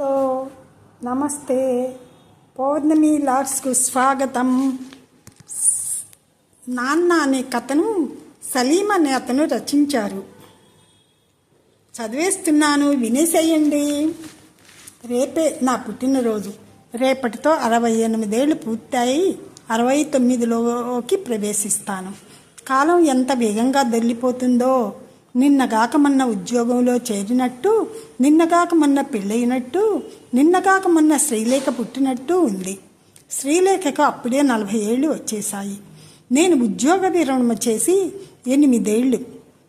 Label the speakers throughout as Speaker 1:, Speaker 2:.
Speaker 1: Hello, నమస్తే. పౌర్ణమి లార్డ్స్కు స్వాగతం. నాన్న అనే కథను సలీం అనే అతను రచించారు. చదివేస్తున్నాను, వినేసేయండి. రేపే నా పుట్టినరోజు. రేపటితో 68 ఏళ్ళు పూర్తయి 69లోకి ప్రవేశిస్తాను. కాలం ఎంత వేగంగా దొల్లిపోతుందో. నిన్నగాక మొన్న ఉద్యోగంలో చేరినట్టు, నిన్నగాక మొన్న పెళ్ళయినట్టు, నిన్నగాక మొన్న శ్రీలేఖ పుట్టినట్టు ఉంది. శ్రీలేఖకు అప్పుడే 40 ఏళ్ళు వచ్చేశాయి. నేను ఉద్యోగ విరమణ చేసి 8 ఏళ్ళు.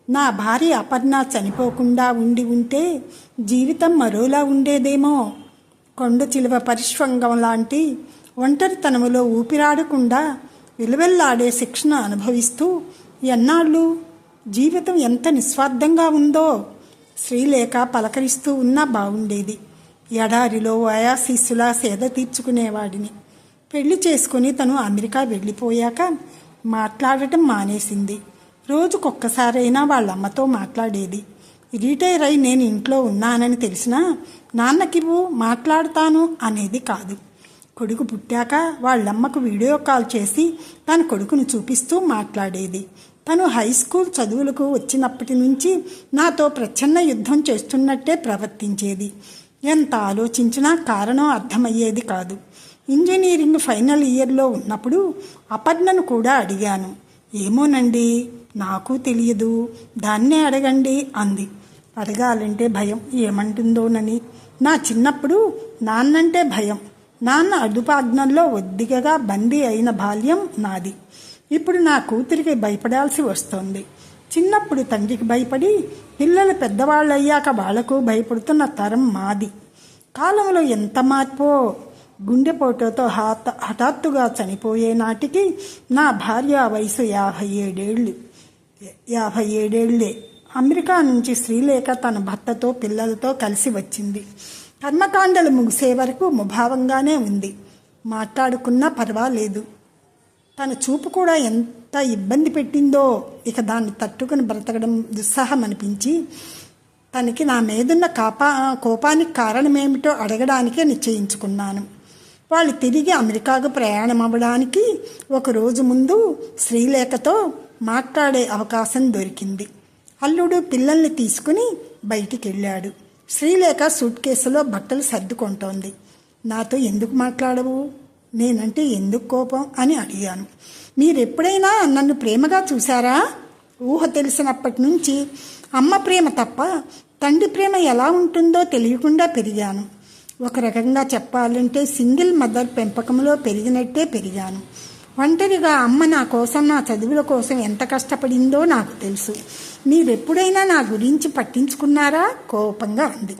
Speaker 1: నా భార్య అపర్ణ చనిపోకుండా ఉంటే జీవితం మరోలా ఉండేదేమో. కొండ చిలువ పరిష్వంగం లాంటి ఒంటరితనములో ఊపిరాడకుండా విలువెల్లాడే శిక్షణ అనుభవిస్తూ ఎన్నాళ్ళు జీవితం ఎంత నిస్వార్థంగా ఉందో. శ్రీలేఖ పలకరిస్తూ ఉన్నా బాగుండేది. ఎడారిలో వయాశీస్సులా సేద తీర్చుకునేవాడిని. పెళ్లి చేసుకుని తను అమెరికా వెళ్ళిపోయాక మాట్లాడటం మానేసింది. రోజుకొక్కసారైనా వాళ్ళమ్మతో మాట్లాడేది. రిటైర్ అయి నేను ఇంట్లో ఉన్నానని తెలిసినా నాన్నకివ్వు మాట్లాడతాను అనేది కాదు. కొడుకు పుట్టాక వాళ్ళమ్మకు వీడియో కాల్ చేసి తన కొడుకును చూపిస్తూ మాట్లాడేది. తను హై స్కూల్ చదువులకు వచ్చినప్పటి నుంచి నాతో ప్రచ్ఛన్న యుద్ధం చేస్తున్నట్టే ప్రవర్తించేది. ఎంత ఆలోచించినా కారణం అర్థమయ్యేది కాదు. ఇంజనీరింగ్ ఫైనల్ ఇయర్లో ఉన్నప్పుడు అపర్ణను కూడా అడిగాను. ఏమోనండి, నాకు తెలియదు, దాన్నే అడగండి అంది. అడగాలంటే భయం, ఏమంటుందోనని. నా చిన్నప్పుడు నాన్నంటే భయం. నాన్న అదుపాజ్ఞల్లో ఒద్దిగగా బందీ అయిన బాల్యం నాది. ఇప్పుడు నా కూతురికి భయపడాల్సి వస్తోంది. చిన్నప్పుడు తండ్రికి భయపడి పిల్లలు పెద్దవాళ్ళయ్యాక వాళ్లకు భయపడుతున్న తరం మాది. కాలంలో ఎంత మార్పో. గుండెపోటుతో హఠాత్తుగా చనిపోయే నాటికి నా భార్య వయసు 57 ఏళ్లే. అమెరికా నుంచి శ్రీలేఖ తన భర్తతో పిల్లలతో కలిసి వచ్చింది. కర్మకాండలు ముగిసే వరకు ముభావంగానే ఉంది. మాట్లాడుకున్నా పర్వాలేదు. తన చూపు కూడా ఎంత ఇబ్బంది పెట్టిందో. ఇక దాన్ని తట్టుకుని బ్రతకడం దుస్సాహం అనిపించి తనకి నా మీదున్న కోపానికి కారణమేమిటో అడగడానికే నిశ్చయించుకున్నాను. వాళ్ళు తిరిగి అమెరికాకు ప్రయాణం అవ్వడానికి 1 రోజు ముందు శ్రీలేఖతో మాట్లాడే అవకాశం దొరికింది. అల్లుడు పిల్లల్ని తీసుకుని బయటికి వెళ్ళాడు. శ్రీలేఖ సూట్ కేసులో బట్టలు సర్దుకుంటోంది. నాతో ఎందుకు మాట్లాడవు, నేనంటే ఎందుకు కోపం అని అడిగాను. మీరెప్పుడైనా నన్ను ప్రేమగా చూశారా? ఊహ తెలిసినప్పటి నుంచి అమ్మ ప్రేమ తప్ప తండ్రి ప్రేమ ఎలా ఉంటుందో తెలియకుండా పెరిగాను. ఒక రకంగా చెప్పాలంటే సింగిల్ మదర్ పెంపకంలో పెరిగినట్టే పెరిగాను. ఒంటరిగా అమ్మ నా కోసం, నా చదువుల కోసం ఎంత కష్టపడిందో నాకు తెలుసు. మీరెప్పుడైనా నా గురించి పట్టించుకున్నారా? కోపంగా అంది.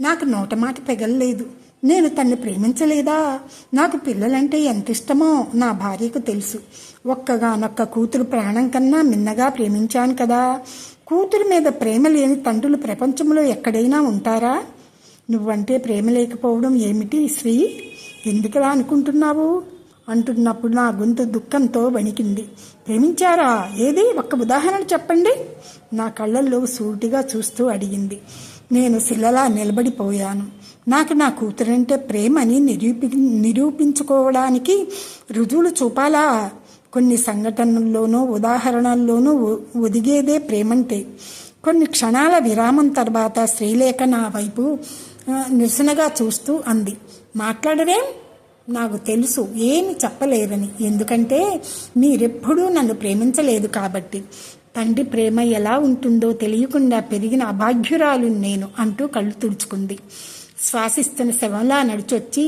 Speaker 1: నాకు నోటమాట పెగలలేదు. నేను తన్ని ప్రేమించలేదా? నాకు పిల్లలంటే ఎంత ఇష్టమో నా భార్యకు తెలుసు. ఒక్కగానొక్క కూతురు ప్రాణం కన్నా మిన్నగా ప్రేమించాను కదా. కూతురు మీద ప్రేమ లేని తండ్రులు ప్రపంచంలో ఎక్కడైనా ఉంటారా? నువ్వంటే ప్రేమ లేకపోవడం ఏమిటి శ్రీ? ఎందుకలా అనుకుంటున్నావు అంటున్నప్పుడు నా గొంతు దుఃఖంతో వణికింది. ప్రేమించారా? ఏది ఒక్క ఉదాహరణ చెప్పండి. నా కళ్ళల్లో సూటిగా చూస్తూ అడిగింది. నేను శిలలా నిలబడిపోయాను. నాకు నా కూతురంటే ప్రేమని నిరూపించుకోవడానికి రుజువులు చూపాలా? కొన్ని సంఘటనల్లోనూ ఉదాహరణల్లోనూ ఒదిగేదే ప్రేమంటే. కొన్ని క్షణాల విరామం తర్వాత శ్రీలేఖ నా వైపు నిరసనగా చూస్తూ అంది. మాట్లాడరేం? నాకు తెలుసు ఏమి చెప్పలేరని. ఎందుకంటే మీరెప్పుడూ నన్ను ప్రేమించలేదు కాబట్టి. తండ్రి ప్రేమ ఎలా ఉంటుందో తెలియకుండా పెరిగిన అభాగ్యురాలు నేను అంటూ కళ్ళు తుడుచుకుంది. శ్వాసిస్తున్న శవంలా నడిచొచ్చి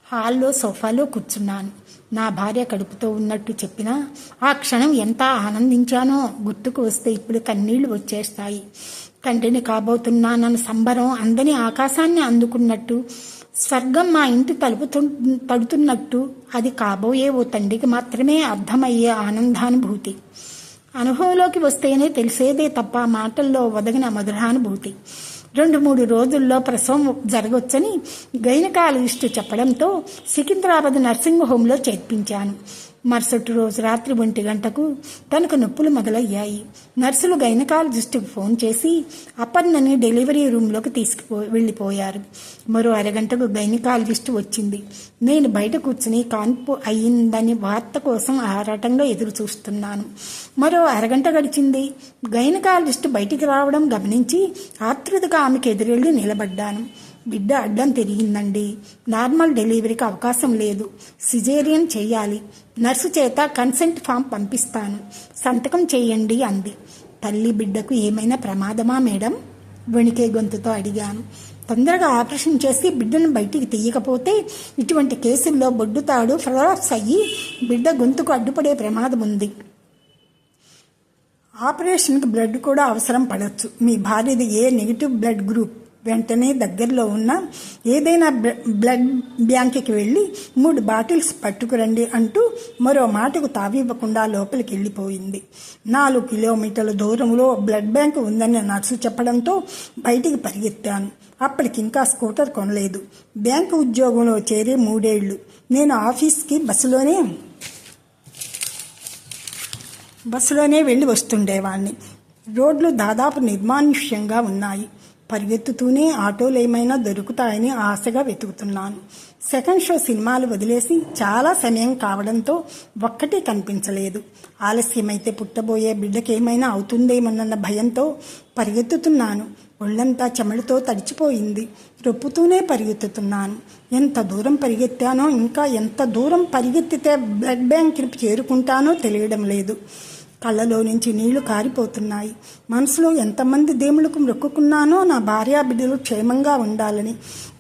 Speaker 1: హాల్లో సోఫాలో కూర్చున్నాను. నా భార్య కడుపుతో ఉన్నట్టు చెప్పినా ఆ క్షణం ఎంత ఆనందించానో గుర్తుకు వస్తే ఇప్పుడు కన్నీళ్లు వచ్చేస్తాయి. తండ్రిని కాబోతున్నానన్న సంబరం అందని ఆకాశాన్ని అందుకున్నట్టు, స్వర్గం మా ఇంటి తలుపు తడుతున్నట్టు, అది కాబోయే ఓ తండ్రికి మాత్రమే అర్థమయ్యే ఆనందానుభూతి. అనుభవంలోకి వస్తేనే తెలిసేదే తప్ప మాటల్లో ఒదగిన మధురానుభూతి. 2-3 రోజుల్లో ప్రసవం జరగొచ్చని గైనకాలజిస్టు చెప్పడంతో సికింద్రాబాద్ నర్సింగ్ హోంలో చేర్పించాను. మరుసటి రోజు రాత్రి 1 గంటకు తనకు నొప్పులు మొదలయ్యాయి. నర్సులు గైనకాలజిస్టుకు ఫోన్ చేసి అపర్ణని డెలివరీ రూమ్లోకి వెళ్ళిపోయారు. మరో అరగంటకు గైనకాలజిస్టు వచ్చింది. నేను బయట కూర్చుని కాన్పు అయ్యిందని వార్త కోసం ఆరాటంగా ఎదురు చూస్తున్నాను. మరో అరగంట గడిచింది. గైనకాలజిస్టు బయటికి రావడం గమనించి ఆతృతగా ఆమెకు ఎదురెళ్ళి నిలబడ్డాను. బిడ్డ అడ్డం తిరిగిందండి. నార్మల్ డెలివరీకి అవకాశం లేదు. సిజేరియన్ చేయాలి. నర్సు చేత కన్సెంట్ ఫామ్ పంపిస్తాను. సంతకం చేయండి అంది. తల్లి బిడ్డకు ఏమైనా ప్రమాదమా మేడం? వణికే గొంతుతో అడిగాను. తొందరగా ఆపరేషన్ చేసి బిడ్డను బయటికి తీయకపోతే ఇటువంటి కేసుల్లో బొడ్డుతాడు ఫ్రాక్స్ అయ్యి బిడ్డ గొంతుకు అడ్డుపడే ప్రమాదం ఉంది. ఆపరేషన్కి బ్లడ్ కూడా అవసరం పడవచ్చు. మీ భార్యది ఏ నెగిటివ్ బ్లడ్ గ్రూప్? వెంటనే దగ్గరలో ఉన్న ఏదైనా బ్లడ్ బ్యాంక్కి వెళ్ళి 3 బాటిల్స్ పట్టుకురండి అంటూ మరో మాటకు తావివ్వకుండా లోపలికి వెళ్ళిపోయింది. 4 కిలోమీటర్ల దూరంలో బ్లడ్ బ్యాంక్ ఉందని నర్సు చెప్పడంతో బయటికి పరిగెత్తాను. అప్పటికింకా స్కూటర్ కొనలేదు. బ్యాంకు ఉద్యోగంలో చేరి 3 ఏళ్లు. నేను ఆఫీస్కి బస్సులోనే వెళ్ళి వస్తుండేవాణ్ణి. రోడ్లు దాదాపు నిర్మానుష్యంగా ఉన్నాయి. పరిగెత్తుతూనే ఆటోలు ఏమైనా దొరుకుతాయని ఆశగా వెతుకుతున్నాను. సెకండ్ షో సినిమాలు వదిలేసి చాలా సమయం కావడంతో ఒక్కటే కనిపించలేదు. ఆలస్యమైతే పుట్టబోయే బిడ్డకేమైనా అవుతుందేమోనన్న భయంతో పరిగెత్తుతున్నాను. ఒళ్ళంతా చెమటతో తడిచిపోయింది. రొప్పుతూనే పరిగెత్తుతున్నాను. ఎంత దూరం పరిగెత్తానో, ఇంకా ఎంత దూరం పరిగెత్తితే బ్లడ్ బ్యాంక్కి చేరుకుంటానో తెలియడం లేదు. కళ్ళలో నుంచి నీళ్లు కారిపోతున్నాయి. మనసులో ఎంతమంది దేవుళ్ళకు మొక్కుకున్నానో నా భార్యా బిడ్డలు క్షేమంగా ఉండాలని.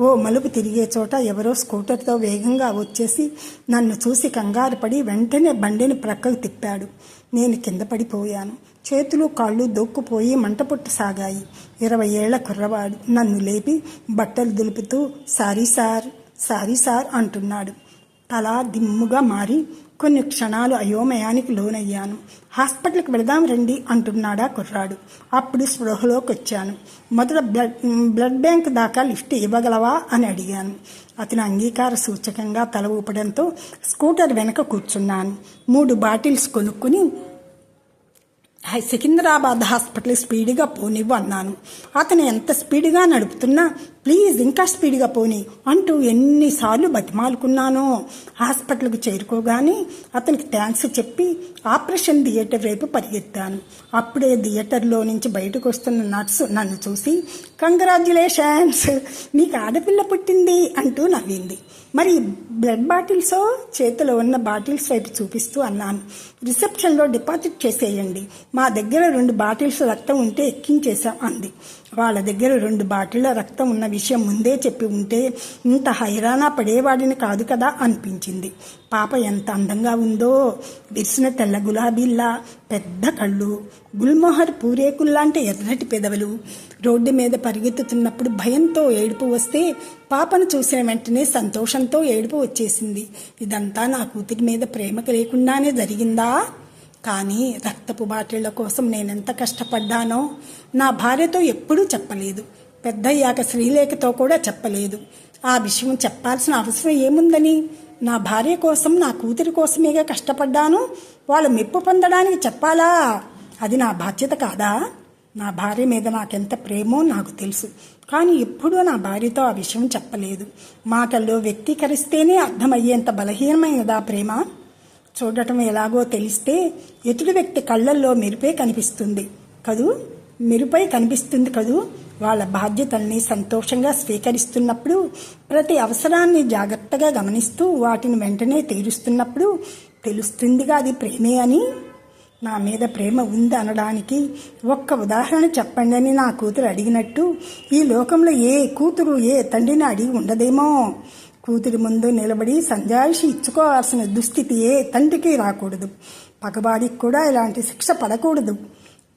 Speaker 1: ఓ మలుపు తిరిగే చోట ఎవరో స్కూటర్తో వేగంగా వచ్చేసి నన్ను చూసి కంగారు పడి వెంటనే బండిని ప్రక్కకు తిప్పాడు. నేను కింద పడిపోయాను. చేతులు కాళ్ళు దొక్కుపోయి మంట పుట్టసాగాయి. 20 ఏళ్ల కుర్రవాడు నన్ను లేపి బట్టలు దులుపుతూ సారీ సార్ అంటున్నాడు. తల దిమ్ముగా మారి కొన్ని క్షణాలు అయోమయానికి లోనయ్యాను. హాస్పిటల్కి వెళదాం రండి అంటున్నాడా కుర్రాడు. అప్పుడు స్పృహలోకి వచ్చాను. మొదట బ్లడ్ బ్యాంక్ దాకా లిఫ్ట్ ఇవ్వగలవా అని అడిగాను. అతను అంగీకార సూచకంగా తల ఊపడంతో స్కూటర్ వెనక కూర్చున్నాను. 3 బాటిల్స్ కొనుక్కుని సికింద్రాబాద్ హాస్పిటల్ స్పీడ్గా పోనివ్వు అన్నాను. అతను ఎంత స్పీడ్గా నడుపుతున్నా ప్లీజ్ ఇంకా స్పీడ్గా పోని అంటూ ఎన్నిసార్లు బతిమాలుకున్నానో. హాస్పిటల్కి చేరుకోగానే అతనికి థ్యాంక్స్ చెప్పి ఆపరేషన్ థియేటర్ వైపు పరిగెత్తాను. అప్పుడే థియేటర్లో నుంచి బయటకు వస్తున్న నర్సు నన్ను చూసి కంగ్రాచ్యులేషన్స్, నీకు ఆడపిల్ల పుట్టింది అంటూ నవ్వింది. మరి బ్లడ్ బాటిల్సో? చేతిలో ఉన్న బాటిల్స్ వైపు చూపిస్తూ అన్నాను. రిసెప్షన్లో డిపాజిట్ చేసేయండి. మా దగ్గర 2 బాటిల్స్ రక్తం ఉంటే ఎక్కించేశాం అంది. వాళ్ళ దగ్గర 2 బాటిళ్ల రక్తం ఉన్న విషయం ముందే చెప్పి ఉంటే ఇంత హైరానా పడేవాడిని కాదు కదా అనిపించింది. పాప ఎంత అందంగా ఉందో. విరిసిన తెల్ల గులాబీల్లా పెద్ద కళ్ళు, గుల్మోహర్ పూరేకుల్లాంటి ఎర్రటి పెదవులు. రోడ్డు మీద పరిగెత్తుతున్నప్పుడు భయంతో ఏడుపు వస్తే పాపను చూసిన వెంటనే సంతోషంతో ఏడుపు వచ్చేసింది. ఇదంతా నా కూతురి మీద ప్రేమకు లేకుండానే జరిగిందా? కానీ రక్తపు బాటిళ్ల కోసం నేనెంత కష్టపడ్డానో నా భార్యతో ఎప్పుడూ చెప్పలేదు. పెద్దయ్యాక శ్రీలేఖతో కూడా చెప్పలేదు. ఆ విషయం చెప్పాల్సిన అవసరం ఏముందని? నా భార్య కోసం, నా కూతురి కోసమేగా కష్టపడ్డాను. వాళ్ళు మెప్పు పొందడానికి చెప్పాలా? అది నా బాధ్యత కాదా? నా భార్య మీద నాకెంత ప్రేమో నాకు తెలుసు. కానీ ఎప్పుడూ నా భార్యతో ఆ విషయం చెప్పలేదు. మాటల్లో వ్యక్తీకరిస్తేనే అర్థమయ్యేంత బలహీనమైనదా ప్రేమ? చూడటం ఎలాగో తెలిస్తే ఎదుటి వ్యక్తి కళ్ళల్లో మెరుపై కనిపిస్తుంది కదూ. వాళ్ళ బాధ్యతల్ని సంతోషంగా స్వీకరిస్తున్నప్పుడు, ప్రతి అవసరాన్ని జాగ్రత్తగా గమనిస్తూ వాటిని వెంటనే తీరుస్తున్నప్పుడు తెలుస్తుందిగా అది ప్రేమే అని. నా మీద ప్రేమ ఉంది అనడానికి ఒక్క ఉదాహరణ చెప్పండి అని నా కూతురు అడిగినట్టు ఈ లోకంలో ఏ కూతురు ఏ తండ్రిని అడిగి ఉండదేమో. కూతురి ముందు నిలబడి సంజాయిషి ఇచ్చుకోవాల్సిన దుస్థితి ఏ తండ్రికి రాకూడదు. పగవాడికి కూడా ఇలాంటి శిక్ష పడకూడదు.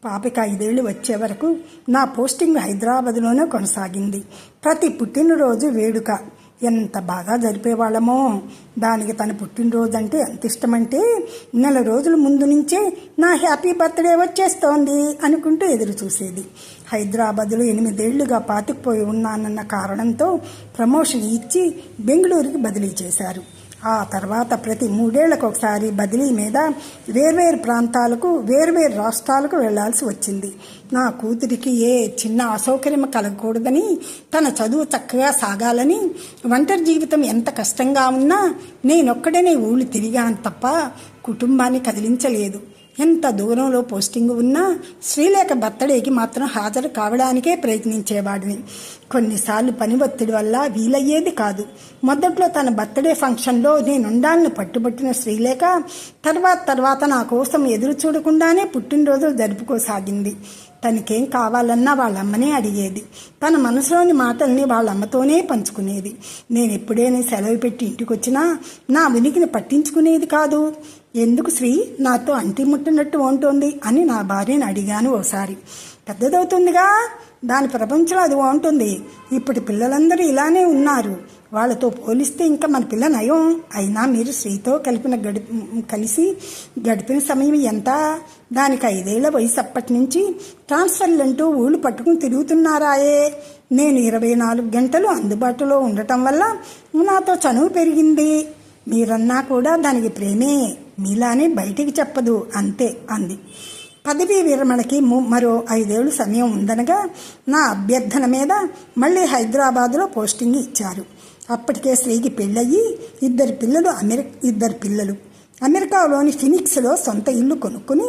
Speaker 1: పాపకి 5 ఏళ్ళు వచ్చే వరకు నా పోస్టింగ్ హైదరాబాద్లోనే కొనసాగింది. ప్రతి పుట్టినరోజు వేడుక ఎంత బాగా జరిపేవాళ్ళమో. దానికి తన పుట్టినరోజు అంటే ఎంత ఇష్టమంటే నెల రోజుల ముందు నుంచే నా హ్యాపీ బర్త్డే వచ్చేస్తోంది అనుకుంటూ ఎదురు చూసేది. హైదరాబాద్లో 8 ఏళ్లుగా పాతుకుపోయి ఉన్నానన్న కారణంతో ప్రమోషన్ ఇచ్చి బెంగళూరుకి బదిలీ చేశారు. ఆ తర్వాత ప్రతి 3 ఏళ్లకు ఒకసారి బదిలీ మీద వేర్వేరు ప్రాంతాలకు వేర్వేరు రాష్ట్రాలకు వెళ్లాల్సి వచ్చింది. నా కూతురికి ఏ చిన్న అసౌకర్యం కలగకూడదని, తన చదువు చక్కగా సాగాలని, ఒంటరి జీవితం ఎంత కష్టంగా ఉన్నా నేనొక్కడనే ఊళ్ళు తిరిగాను తప్ప కుటుంబాన్ని కదిలించలేదు. ఎంత దూరంలో పోస్టింగ్ ఉన్నా శ్రీలేఖ బర్త్డేకి మాత్రం హాజరు కావడానికే ప్రయత్నించేవాడిని. కొన్నిసార్లు పని ఒత్తిడి వల్ల వీలయ్యేది కాదు. మొదట్లో తన బర్త్డే ఫంక్షన్లో నేనుండాలని పట్టుబట్టిన శ్రీలేఖ తర్వాత నా కోసం ఎదురు చూడకుండానే పుట్టినరోజులు జరుపుకోసాగింది. తనకేం కావాలన్నా వాళ్ళమ్మనే అడిగేది. తన మనసులోని మాటల్ని వాళ్ళమ్మతోనే పంచుకునేది. నేను ఎప్పుడైనా సెలవు పెట్టి ఇంటికి వచ్చినా నా ఉనికిని పట్టించుకునేది కాదు. ఎందుకు శ్రీ నాతో అంటి ముట్టినట్టు ఉంటుంది అని నా భార్యని అడిగాను ఓసారి. పెద్దదవుతుందిగా, దాని ప్రపంచంలో అది ఉంటుంది. ఇప్పుడు పిల్లలందరూ ఇలానే ఉన్నారు. వాళ్ళతో పోలిస్తే ఇంకా మన పిల్ల నయం. అయినా మీరు శ్రీతో కలిసి గడిపిన సమయం ఎంత? దానికి 5 ఏళ్ల వయసు. అప్పటి నుంచి ట్రాన్స్ఫర్లంటూ ఊళ్ళు పట్టుకుని తిరుగుతున్నారాయే. నేను 24 గంటలు అందుబాటులో ఉండటం వల్ల నాతో చనువు పెరిగింది. మీరన్నా కూడా దానికి ప్రేమే, మీలానే బయటికి చెప్పదు అంతే అంది. పదవీ విరమణకి మరో 5 ఏళ్లు సమయం ఉందనగా నా అభ్యర్థన మీద మళ్ళీ హైదరాబాదులో పోస్టింగ్ ఇచ్చారు. అప్పటికే శ్రీకి పెళ్ళయి 2 పిల్లలు అమెరికాలోని ఫినిక్స్లో సొంత ఇల్లు కొనుక్కుని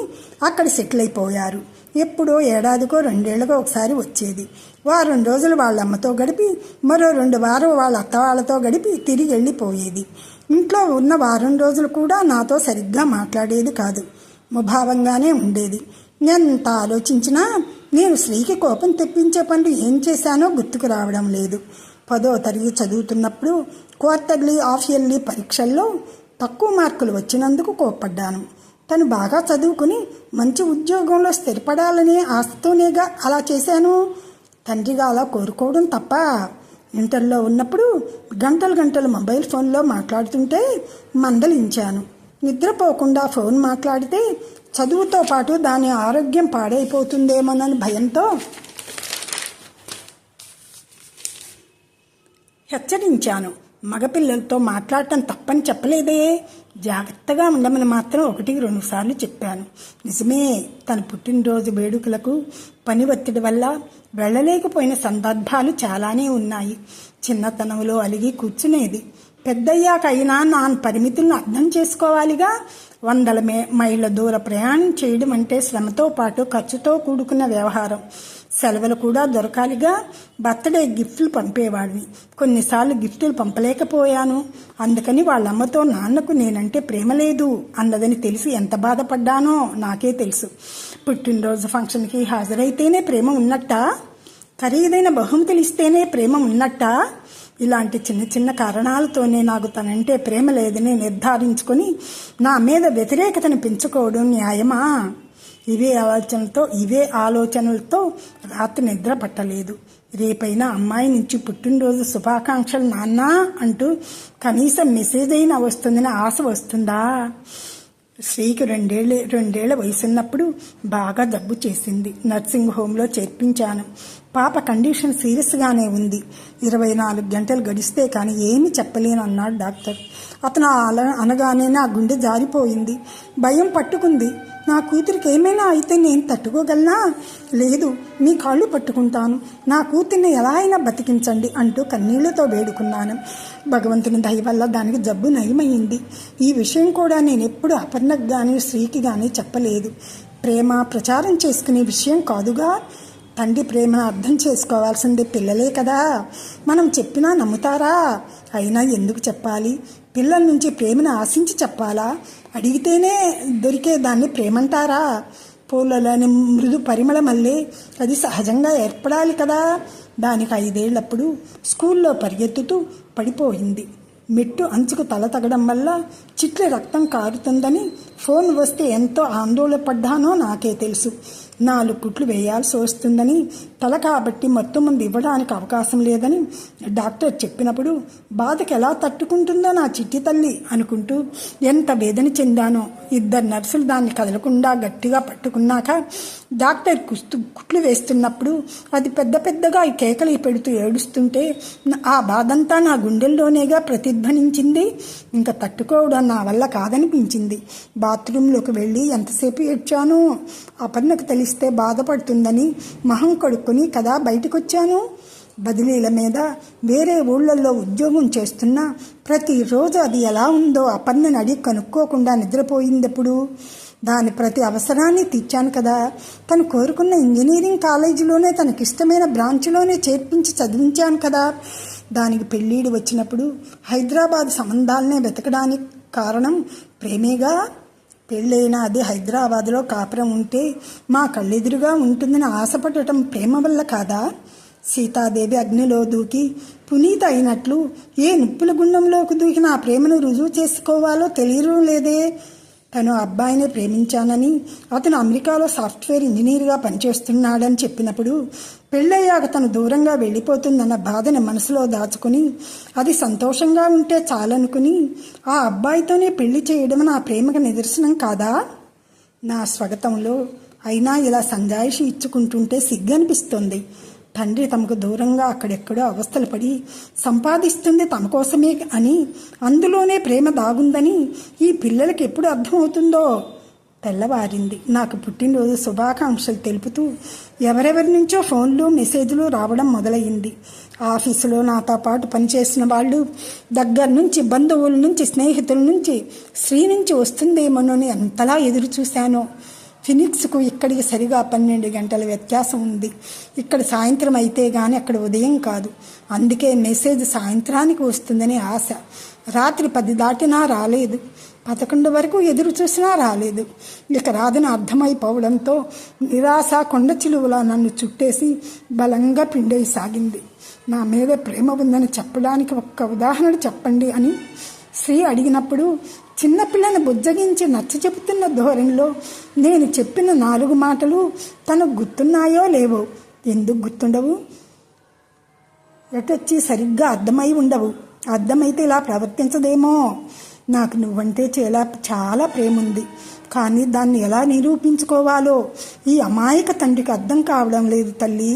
Speaker 1: అక్కడ సెటిల్ అయిపోయారు. ఎప్పుడో ఏడాదికో 2 ఏళ్లకో ఒకసారి వచ్చేది. వారం రోజులు వాళ్ళమ్మతో గడిపి మరో 2 వారాలు వాళ్ళ అత్త వాళ్ళతో గడిపి తిరిగి వెళ్ళిపోయేది. ఇంట్లో ఉన్న వారం రోజులు కూడా నాతో సరిగ్గా మాట్లాడేది కాదు. ముభావంగానే ఉండేది. ఎంత ఆలోచించినా నేను శ్రీకి కోపం తెప్పించే పనులు ఏం చేశానో గుర్తుకు రావడం లేదు. 10వ తరగతి చదువుతున్నప్పుడు క్వార్టర్లీ, హాఫ్ ఇయర్లీ పరీక్షల్లో తక్కువ మార్కులు వచ్చినందుకు కోప్పడ్డాను. తను బాగా చదువుకుని మంచి ఉద్యోగంలో స్థిరపడాలనే ఆశతోనేగా అలా చేశాను. తండ్రిగా అలా కోరుకోవడం తప్ప. ఇంటర్లో ఉన్నప్పుడు గంటలు మొబైల్ ఫోన్లో మాట్లాడుతుంటే మందలించాను. నిద్రపోకుండా ఫోన్ మాట్లాడితే చదువుతో పాటు దాని ఆరోగ్యం పాడైపోతుందేమోనని భయంతో హెచ్చరించాను. మగపిల్లలతో మాట్లాడటం తప్పని చెప్పలేదే. జాగ్రత్తగా ఉండమని మాత్రం 1-2 సార్లు చెప్పాను. నిజమే, తన పుట్టినరోజు వేడుకలకు పని ఒత్తిడి వల్ల వెళ్ళలేకపోయిన సందర్భాలు చాలానే ఉన్నాయి. చిన్నతనంలో అలిగి కూర్చునేది. పెద్దయ్యాక అయినా నా పరిమితులను అర్థం చేసుకోవాలిగా. 100 మైళ్ళ దూర ప్రయాణం చేయడం అంటే శ్రమతో పాటు ఖర్చుతో కూడుకున్న వ్యవహారం. సెలవులు కూడా దొరకాలిగా. బర్త్డే గిఫ్ట్లు పంపేవాడిని. కొన్నిసార్లు గిఫ్టులు పంపలేకపోయాను. అందుకని వాళ్ళమ్మతో నాన్నకు నేనంటే ప్రేమ లేదు అన్నదని తెలిసి ఎంత బాధపడ్డానో నాకే తెలుసు. పుట్టినరోజు ఫంక్షన్కి హాజరైతేనే ప్రేమ ఉన్నట్టా? ఖరీదైన బహుమతులు ఇస్తేనే ప్రేమ ఉన్నట్టా? ఇలాంటి చిన్న కారణాలతోనే నాకు తనంటే ప్రేమ లేదని నిర్ధారించుకొని నా మీద వ్యతిరేకతను పెంచుకోవడం న్యాయమా? ఇవే ఆలోచనలతో రాత్రి నిద్ర పట్టలేదు. రేపైనా అమ్మాయి నుంచి పుట్టినరోజు శుభాకాంక్షలు నాన్న అంటూ కనీసం మెసేజ్ అయినా వస్తుందని ఆశ వస్తుందా? శ్రీకి 2 ఏళ్ల వయసున్నప్పుడు బాగా జబ్బు చేసింది. నర్సింగ్ హోంలో చేర్పించాను. పాప కండిషన్ సీరియస్గానే ఉంది. 24 గంటలు గడిస్తే కానీ ఏమీ చెప్పలేను అన్నాడు డాక్టర్. అతను అనగానే నా గుండె జారిపోయింది. భయం పట్టుకుంది. నా కూతురికి ఏమైనా అయితే నేను తట్టుకోగలనా? లేదు, మీ కాళ్ళు పట్టుకుంటాను. నా కూతుర్ని ఎలా అయినా బతికించండి అంటూ కన్నీళ్లతో వేడుకున్నాను. భగవంతుని దయ వల్ల దానికి జబ్బు నయమైంది. ఈ విషయం కూడా నేను ఎప్పుడు అపర్ణకు కానీ శ్రీకి కానీ చెప్పలేదు. ప్రేమ ప్రచారం చేసుకునే విషయం కాదుగా. తండ్రి ప్రేమను అర్థం చేసుకోవాల్సిందే పిల్లలే కదా. మనం చెప్పినా నమ్ముతారా? అయినా ఎందుకు చెప్పాలి? పిల్లల నుంచి ప్రేమను ఆశించి చెప్పాలా? అడిగితేనే దొరికేదాన్ని ప్రేమంటారా? పూలలోని మృదు పరిమళం మళ్ళీ అది సహజంగా ఏర్పడాలి కదా. దానికి 5 ఏళ్లప్పుడు స్కూల్లో పరిగెత్తుతూ పడిపోయింది. మెట్టు అంచుకు తల తగడం వల్ల చిట్లి రక్తం కారుతుందని ఫోన్ వస్తే ఎంతో ఆందోళన పడ్డానో నాకే తెలుసు. 4 కుట్లు వేయాల్సి వస్తుందని, తల కాబట్టి మొత్తం ముందు ఇవ్వడానికి అవకాశం లేదని డాక్టర్ చెప్పినప్పుడు బాధకి ఎలా తట్టుకుంటుందో నా చిట్టి తల్లి అనుకుంటూ ఎంత వేదన చెందానో. 2 నర్సులు దాన్ని కదలకుండా గట్టిగా పట్టుకున్నాక డాక్టర్ కుట్లు వేస్తున్నప్పుడు అది పెద్ద పెద్దగా ఈ కేకలు పెడుతూ ఏడుస్తుంటే ఆ బాధంతా నా గుండెల్లోనేగా ప్రతిధ్వనించింది. ఇంకా తట్టుకోవడం నా వల్ల కాదనిపించింది. బాత్రూంలోకి వెళ్ళి ఎంతసేపు ఏడ్చానో. అపర్ణకు తెలిస్తే బాధపడుతుందని మొహం కడుక్కొని కదా బయటకొచ్చాను. బదిలీల మీద వేరే ఊళ్ళల్లో ఉద్యోగం చేస్తున్నా ప్రతిరోజు అది ఎలా ఉందో అపర్ణని అడిగి కనుక్కోకుండా నిద్రపోయిందెప్పుడు? దాని ప్రతి అవసరాన్ని తీర్చాను కదా. తను కోరుకున్న ఇంజనీరింగ్ కాలేజీలోనే తనకిష్టమైన బ్రాంచ్లోనే చేర్పించి చదివించాను కదా. దానికి పెళ్ళిడు వచ్చినప్పుడు హైదరాబాద్ సంబంధాలనే వెతకడానికి కారణం ప్రేమేగా. పెళ్ళైనా అది హైదరాబాద్లో కాపురం ఉంటే మా కళ్ళెదురుగా ఉంటుందని ఆశపడటం ప్రేమ వల్ల కాదా? సీతాదేవి అగ్నిలో దూకి పునీత అయినట్లు ఏ నిప్పుల గుండంలోకి దూకి నా ప్రేమను రుజువు చేసుకోవాలో తెలియడం లేదే. తను అబ్బాయిని ప్రేమించానని, అతను అమెరికాలో సాఫ్ట్వేర్ ఇంజనీర్గా పనిచేస్తున్నాడని చెప్పినప్పుడు పెళ్ళయ్యాక తను దూరంగా వెళ్ళిపోతుందన్న బాధని మనసులో దాచుకుని అది సంతోషంగా ఉంటే చాలనుకుని ఆ అబ్బాయితోనే పెళ్లి చేయడం నా ప్రేమకు నిదర్శనం కాదా? నా స్వాగతంలో అయినా ఇలా సంజాయిషి ఇచ్చుకుంటుంటే సిగ్గనిపిస్తుంది. తండ్రి తమకు దూరంగా అక్కడెక్కడో అవస్థలు పడి సంపాదిస్తుంది తమ కోసమే అని, అందులోనే ప్రేమ దాగుందని ఈ పిల్లలకి ఎప్పుడు అర్థమవుతుందో. తెల్లవారింది. నాకు పుట్టినరోజు శుభాకాంక్షలు తెలుపుతూ ఎవరెవరి నుంచో ఫోన్లు మెసేజ్లు రావడం మొదలయ్యింది. ఆఫీసులో నాతో పాటు పనిచేసిన వాళ్ళు దగ్గర నుంచి, బంధువుల నుంచి, స్నేహితుల నుంచి, శ్రీ నుంచి వస్తుందేమోనని అంతలా ఎదురు చూశాను. ఫినిక్స్కు ఇక్కడికి సరిగా 12 గంటల వ్యత్యాసం ఉంది. ఇక్కడ సాయంత్రం అయితే కానీ అక్కడ ఉదయం కాదు. అందుకే మెసేజ్ సాయంత్రానికి వస్తుందని ఆశ. రాత్రి 10 దాటినా రాలేదు. 11 వరకు ఎదురు చూసినా రాలేదు. ఇక రాదని అర్థమైపోవడంతో నిరాశ కొండ చిలువలా నన్ను చుట్టేసి బలంగా పిండేసాగింది. నా మీద ప్రేమ ఉందని చెప్పడానికి ఒక్క ఉదాహరణ చెప్పండి అని శ్రీ అడిగినప్పుడు చిన్నపిల్లని బుజ్జగించి నచ్చ చెబుతున్న ధోరణిలో నేను చెప్పిన 4 మాటలు తనకు గుర్తున్నాయో లేవో. ఎందుకు గుర్తుండవు? ఎటొచ్చి సరిగ్గా అర్థమై ఉండవు. అర్థమైతే ఇలా ప్రవర్తించదేమో. నాకు నువ్వంటే చాలా ప్రేమ ఉంది. కానీ దాన్ని ఎలా నిరూపించుకోవాలో ఈ అమాయక తండ్రికి అర్థం కావడం లేదు తల్లి.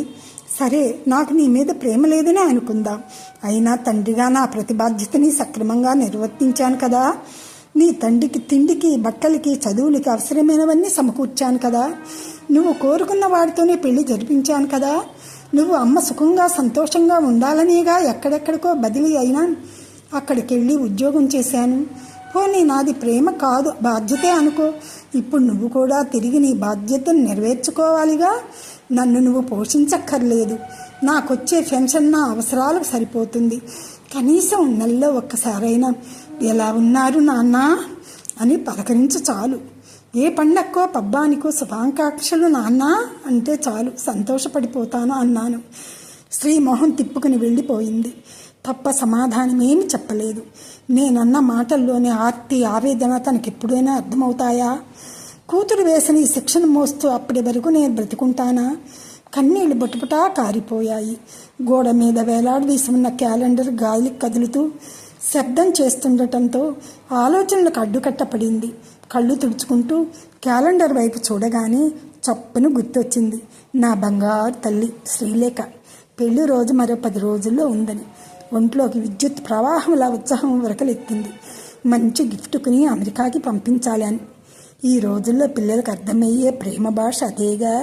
Speaker 1: సరే, నాకు నీ మీద ప్రేమ లేదని అనుకుందాం. అయినా తండ్రిగా నా ప్రతి బాధ్యతని సక్రమంగా నిర్వర్తించాను కదా. నీ తండ్రికి తిండికి, బట్టలకి, చదువులకి అవసరమైనవన్నీ సమకూర్చాను కదా. నువ్వు కోరుకున్న వాడితోనే పెళ్లి జరిపించాను కదా. నువ్వు అమ్మ సుఖంగా సంతోషంగా ఉండాలనేగా ఎక్కడెక్కడికో బదిలీ అయినా అక్కడికి వెళ్ళి ఉద్యోగం చేశాను. పోనీ నాది ప్రేమ కాదు, బాధ్యతే అనుకో. ఇప్పుడు నువ్వు కూడా తిరిగి నీ బాధ్యతను నెరవేర్చుకోవాలిగా. నన్ను నువ్వు పోషించక్కర్లేదు. నాకొచ్చే పెన్షన్ నా అవసరాలకు సరిపోతుంది. కనీసం నెలలో ఒక్కసారైనా ఎలా ఉన్నారు నాన్న అని పలకరించు చాలు. ఏ పండక్కో పబ్బానికో శుభాకాంక్షలు నాన్న అంటే చాలు, సంతోషపడిపోతాను అన్నాను. శ్రీ మొహం తిప్పుకుని వెళ్ళిపోయింది. తప్ప సమాధానమేమి చెప్పలేదు. నేనన్న మాటల్లోనే ఆర్తి, ఆవేదన తనకెప్పుడైనా అర్థమవుతాయా? కూతురు వేసిన ఈ శిక్షణ మోస్తూ అప్పటి వరకు నేను బ్రతుకుంటానా? కన్నీళ్లు బొట్టుబుటా కారిపోయాయి. గోడ మీద వేలాడదీసి ఉన్న క్యాలెండర్ గాలికి కదులుతూ శబ్దం చేస్తుండటంతో ఆలోచనలకు అడ్డుకట్టపడింది. కళ్ళు తుడుచుకుంటూ క్యాలెండర్ వైపు చూడగానే చప్పును గుర్తొచ్చింది. నా బంగారు తల్లి శ్రీలేఖ పెళ్లి రోజు మరో 10 రోజుల్లో ఉందని. ఒంట్లోకి విద్యుత్ ప్రవాహంలా ఉత్సాహం ఉరకలెత్తింది. మంచి గిఫ్ట్ కొని అమెరికాకి పంపించాలి అని. ఈ రోజుల్లో పిల్లలకు అర్థమయ్యే ప్రేమ భాష అదేగా.